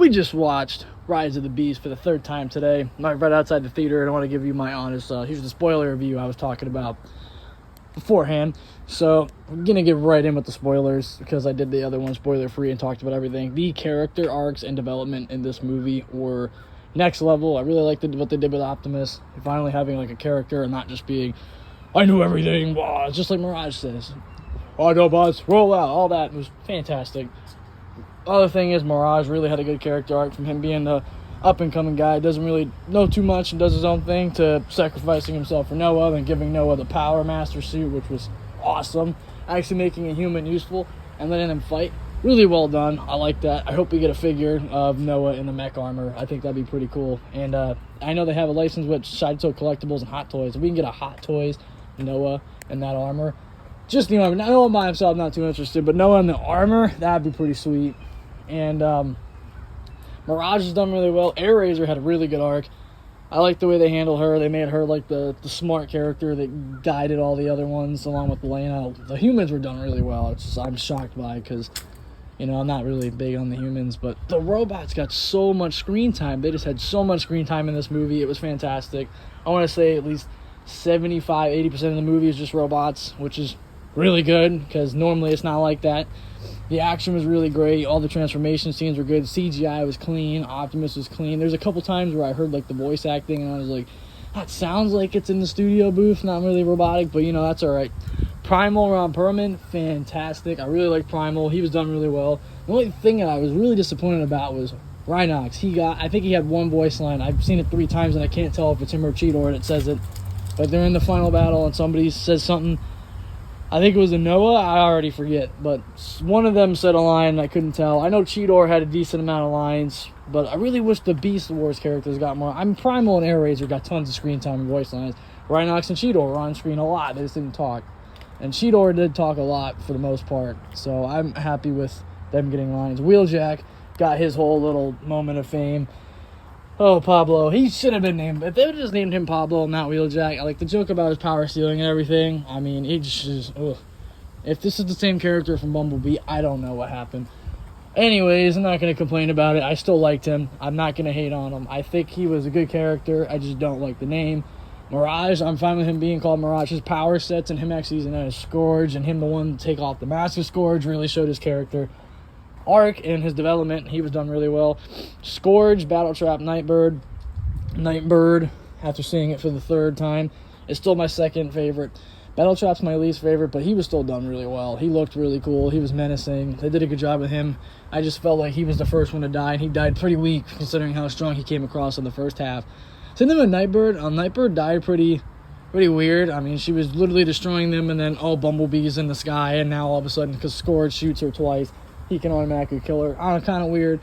we just watched Rise of the Beast for the third time today. I'm right outside the theater, and I want to give you my honest, here's the spoiler review I was talking about beforehand. So I'm going to get right in with the spoilers because I did the other one spoiler-free and talked about everything. The character arcs and development in this movie were next level. I really liked what they did with Optimus. Finally having like a character and not just being, I knew everything, wow, just like Mirage says. Autobots, roll out, all that was fantastic. Other thing is, Mirage really had a good character arc from him being the up-and-coming guy, doesn't really know too much and does his own thing, to sacrificing himself for Noah and giving Noah the Power Master suit, which was awesome. Actually making a human useful and letting him fight. Really well done. I like that. I hope we get a figure of Noah in the mech armor. I think that'd be pretty cool. And I know they have a license with Sideshow Collectibles and Hot Toys. If we can get a Hot Toys Noah in that armor, just the armor. Noah by himself, not too interested, but Noah in the armor, that'd be pretty sweet. And Mirage has done really well. Airazor had a really good arc. I like the way they handle her. They made her like the smart character that guided all the other ones along with Elena. The humans were done really well. It's just, I'm shocked by it because, you know, I'm not really big on the humans, but the robots got so much screen time. They just had so much screen time in this movie. It was fantastic. I want to say at least 75-80% of the movie is just robots, which is really good because normally it's not like that. The action was really great. All the transformation scenes were good. CGI was clean. Optimus was clean. There's a couple times where I heard like the voice acting and I was like, that sounds like it's in the studio booth, not really robotic, but you know, that's all right. Primal, Ron Perlman, fantastic. I really like Primal. He was done really well. The only thing that I was really disappointed about was Rhinox. I think he had one voice line. I've seen it 3 times and I can't tell if it's him or Cheetor that says it. But they're in the final battle and somebody says something. I think it was a Noah. I already forget. But one of them said a line and I couldn't tell. I know Cheetor had a decent amount of lines, but I really wish the Beast Wars characters got more. Primal and Airazor got tons of screen time and voice lines. Rhinox and Cheetor were on screen a lot. They just didn't talk. And Cheetor did talk a lot for the most part. So I'm happy with them getting lines. Wheeljack got his whole little moment of fame. Oh, Pablo. He should have been named. If they would have just named him Pablo and not Wheeljack, I like the joke about his power stealing and everything. I mean, he just, ugh. If this is the same character from Bumblebee, I don't know what happened. Anyways, I'm not going to complain about it. I still liked him. I'm not going to hate on him. I think he was a good character. I just don't like the name. Mirage, I'm fine with him being called Mirage. His power sets and him actually using that as Scourge and him the one to take off the massive Scourge really showed his character arc and his development. He was done really well. Scourge, Battletrap, Nightbird, after seeing it for the 3rd time, is still my 2nd favorite. Battletrap's my least favorite, but he was still done really well. He looked really cool. He was menacing. They did a good job with him. I just felt like he was the first one to die, and he died pretty weak considering how strong he came across in the first half. Same thing with Nightbird. Nightbird died pretty weird. I mean, she was literally destroying them, and then Bumblebee's in the sky, and now all of a sudden, because Scourge shoots her twice, he can automatically kill her. Kind of weird.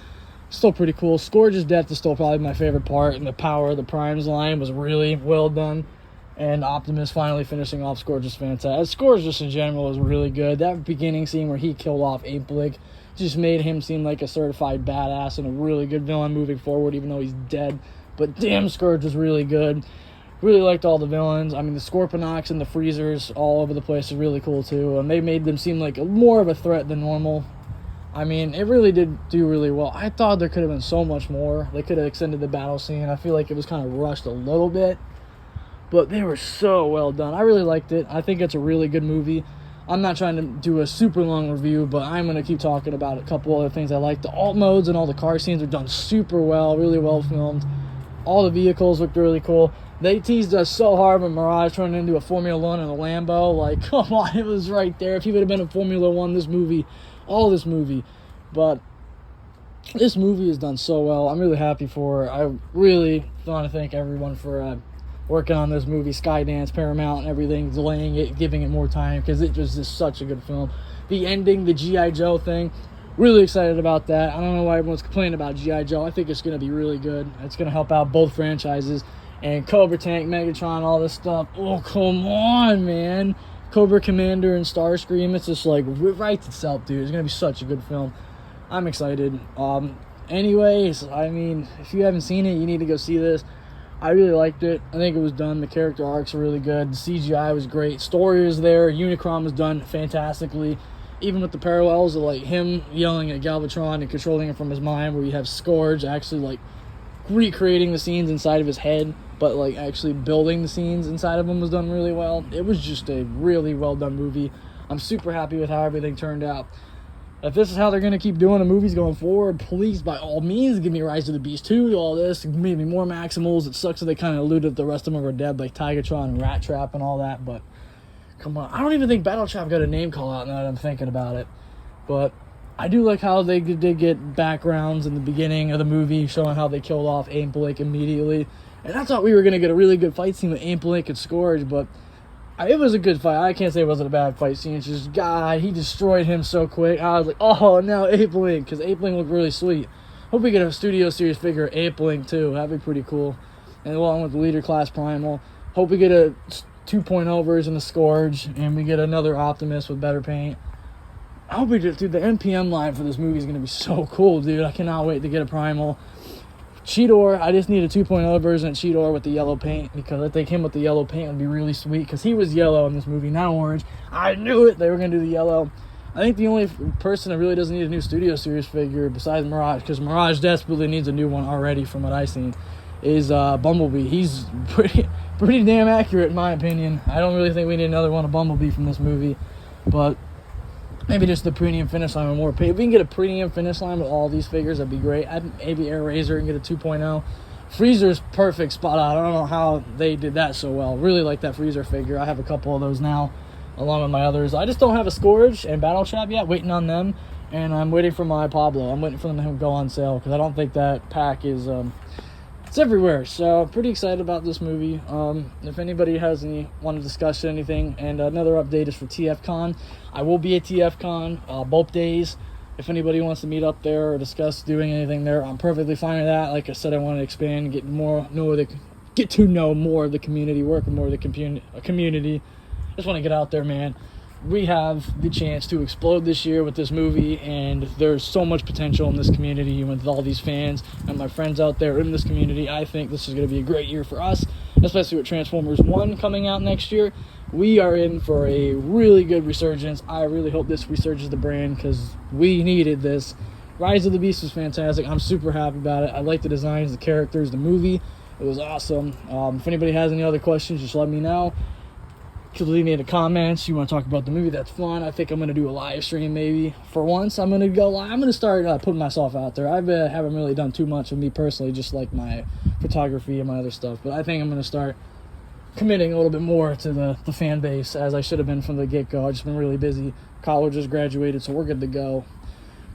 Still pretty cool. Scourge's death is still probably my favorite part, and the power of the Primes line was really well done. And Optimus finally finishing off Scourge is fantastic. Scourge just in general is really good. That beginning scene where he killed off Apeblick just made him seem like a certified badass and a really good villain moving forward, even though he's dead. But damn, Scourge was really good. Really liked all the villains. I mean, the Scorponok and the Freezers all over the place is really cool too. And they made them seem like more of a threat than normal. I mean, it really did do really well. I thought there could have been so much more. They could have extended the battle scene. I feel like it was kind of rushed a little bit. But they were so well done. I really liked it. I think it's a really good movie. I'm not trying to do a super long review, but I'm going to keep talking about a couple other things I like. The alt modes and all the car scenes are done super well, really well filmed. All the vehicles looked really cool. They teased us so hard when Mirage turned into a Formula 1 and a Lambo. Like, come on, it was right there. If he would have been a Formula 1, this movie, but this movie is done so well. I'm really happy for her. I really want to thank everyone for working on this movie, Skydance, Paramount, and everything, delaying it, giving it more time, because it was just such a good film. The ending, the G.I. Joe thing, really excited about that. I don't know why everyone's complaining about G.I. Joe. I think it's going to be really good. It's going to help out both franchises. And Cobra Tank, Megatron, all this stuff. Oh, come on, man. Cobra Commander and Starscream, it's just like, it writes itself, dude. It's going to be such a good film. I'm excited. Anyways, I mean, if you haven't seen it, you need to go see this. I really liked it. I think it was done. The character arcs are really good. The CGI was great. Story was there. Unicron was done fantastically. even with the parallels of like him yelling at Galvatron and controlling it from his mind, where you have Scourge actually like recreating the scenes inside of his head, but like actually building the scenes inside of him was done really well. It was just a really well done movie. I'm super happy with how everything turned out. If this is how they're going to keep doing the movies going forward, please, by all means, give me Rise of the Beast 2, all this. Give me more Maximals. It sucks that they kind of alluded that the rest of them are dead, like Tigatron and Rat Trap and all that, but come on. I don't even think Battle Trap got a name call out now that I'm thinking about it. But I do like how they did get backgrounds in the beginning of the movie showing how they killed off Aimblink immediately. And I thought we were going to get a really good fight scene with Aimblink and Scourge, but it was a good fight. I can't say it wasn't a bad fight scene. It's just, God, he destroyed him so quick. I was like, oh, now Aimblink, because Aimblink looked really sweet. Hope we get a Studio Series figure of Aimblink, too. That'd be pretty cool. And along with the Leader Class Primal. Hope we get a 2.0 version of Scourge, and we get another Optimus with better paint. I hope we do, dude, the NPM line for this movie is going to be so cool, dude. I cannot wait to get a Primal. Cheetor, I just need a 2.0 version of Cheetor with the yellow paint, because I think him with the yellow paint would be really sweet, because he was yellow in this movie, not orange. I knew it, they were going to do the yellow. I think the only person that really doesn't need a new Studio Series figure besides Mirage, because Mirage desperately needs a new one already from what I've seen, is Bumblebee. He's pretty damn accurate in my opinion. I don't really think we need another one of Bumblebee from this movie, but maybe just the premium finish line with more paint. If we can get a premium finish line with all these figures, that'd be great. Maybe Air Razor and get a 2.0. Freezer's perfect spot out. I don't know how they did that so well. Really like that Freezer figure. I have a couple of those now, along with my others. I just don't have a Scourge and Battle Trap yet. Waiting on them, and I'm waiting for my Pablo. I'm waiting for them to go on sale, because I don't think that pack is it's everywhere. So pretty excited about this movie. If anybody has want to discuss anything, and another update is for TFCon. I will be at TFCon both days. If anybody wants to meet up there or discuss doing anything there, I'm perfectly fine with that. Like I said, I want to expand, get to know more of the community, work with more of the community. Just want to get out there, man. We have the chance to explode this year with this movie, and there's so much potential in this community with all these fans and my friends out there in this community. I think this is going to be a great year for us, especially with Transformers 1 coming out next year. We are in for a really good resurgence. I really hope this resurges the brand, because we needed this. Rise of the Beast was fantastic. I'm super happy about it. I like the designs, the characters, the movie. It was awesome. If anybody has any other questions, just let me know. Leave me in the comments. You want to talk about the movie, that's fun. I think I'm going to do a live stream maybe. For once, I'm going to go live. I'm going to start putting myself out there. I haven't really done too much of me personally, just like my photography and my other stuff. But I think I'm going to start committing a little bit more to the fan base, as I should have been from the get-go. I've just been really busy. College just graduated, so we're good to go.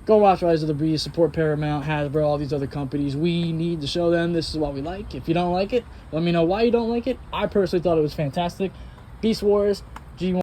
Go watch Rise of the Beast, support Paramount, Hasbro, all these other companies. We need to show them this is what we like. If you don't like it, let me know why you don't like it. I personally thought it was fantastic. Beast Wars, G1.